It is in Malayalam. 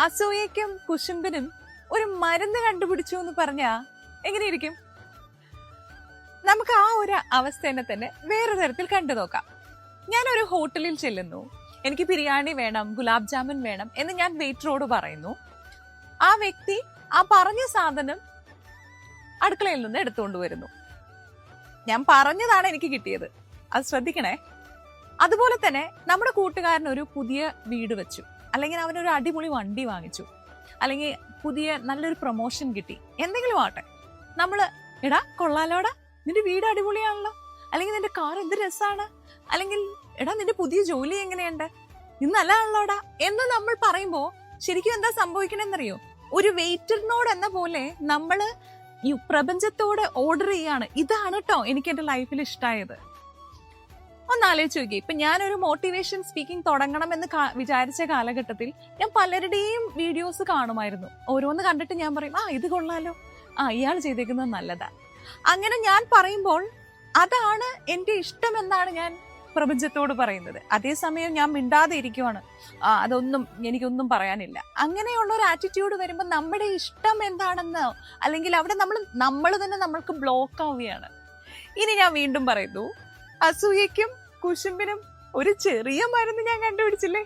അസൂയയ്ക്കും കുശുമ്പിനും ഒരു മരുന്ന് കണ്ടുപിടിച്ചു എന്ന് പറഞ്ഞാ എങ്ങനെയിരിക്കും? നമുക്ക് ആ ഒരു അവസ്ഥേനെ തന്നെ വേറെ തരത്തിൽ കണ്ടു നോക്കാം. ഞാനൊരു ഹോട്ടലിൽ ചെല്ലുന്നു, എനിക്ക് ബിരിയാണി വേണം, ഗുലാബ് ജാമുൻ വേണം എന്ന് ഞാൻ വെയിറ്ററോട് പറയുന്നു. ആ വ്യക്തി ആ പറഞ്ഞ സാധനം അടുക്കളയിൽ നിന്ന് എടുത്തുകൊണ്ട് വരുന്നു. ഞാൻ പറഞ്ഞതാണ് എനിക്ക് കിട്ടിയത്, അത് ശ്രദ്ധിക്കണേ. അതുപോലെ തന്നെ നമ്മുടെ കൂട്ടുകാരൻ ഒരു പുതിയ വീട് വെച്ചു, അല്ലെങ്കിൽ അവനൊരു അടിപൊളി വണ്ടി വാങ്ങിച്ചു, അല്ലെങ്കിൽ പുതിയ നല്ലൊരു പ്രൊമോഷൻ കിട്ടി, എന്തെങ്കിലും ആട്ടെ. നമ്മള് എടാ കൊള്ളാലോടാ, നിന്റെ വീട് അടിപൊളിയാണല്ലോ, അല്ലെങ്കിൽ നിന്റെ കാർ എന്ത് രസമാണ്, അല്ലെങ്കിൽ എടാ നിന്റെ പുതിയ ജോലി എങ്ങനെയുണ്ട്, ഇന്ന് നല്ലതാണല്ലോടാ എന്ന് നമ്മൾ പറയുമ്പോ ശരിക്കും എന്താ സംഭവിക്കണമെന്നറിയോ? ഒരു വെയിറ്ററിനോട് എന്ന പോലെ നമ്മള് ഈ പ്രപഞ്ചത്തോട് ഓർഡർ ചെയ്യാണ്, ഇതാണ് കേട്ടോ എനിക്ക് എന്റെ ലൈഫിൽ ഇഷ്ടമായത്. ഒന്ന് ആലോചിച്ച് നോക്കി. ഇപ്പൊ ഞാനൊരു മോട്ടിവേഷൻ സ്പീക്കിംഗ് തുടങ്ങണമെന്ന് വിചാരിച്ച കാലഘട്ടത്തിൽ ഞാൻ പലരുടെയും വീഡിയോസ് കാണുമായിരുന്നു. ഓരോന്ന് കണ്ടിട്ട് ഞാൻ പറയും, ഇത് കൊള്ളാലോ, ഇയാൾ ചെയ്തേക്കുന്നത് നല്ലതാ. അങ്ങനെ ഞാൻ പറയുമ്പോൾ അതാണ് എന്റെ ഇഷ്ടം എന്നാണ് ഞാൻ പ്രപഞ്ചത്തോട് പറയുന്നത്. അതേസമയം ഞാൻ മിണ്ടാതെ ഇരിക്കുവാണ്, അതൊന്നും എനിക്കൊന്നും പറയാനില്ല. അങ്ങനെയുള്ള ഒരു ആറ്റിറ്റ്യൂഡ് വരുമ്പോൾ നമ്മുടെ ഇഷ്ടം എന്താണെന്നോ അല്ലെങ്കിൽ അവിടെ നമ്മൾ തന്നെ നമ്മൾക്ക് ബ്ലോക്ക് ആവുകയാണ്. ഇനി ഞാൻ വീണ്ടും പറയുന്നു, അസൂയയ്ക്കും കുശുമ്പിനും ഒരു ചെറിയ മരുന്ന് ഞാൻ കണ്ടുപിടിച്ചില്ലേ?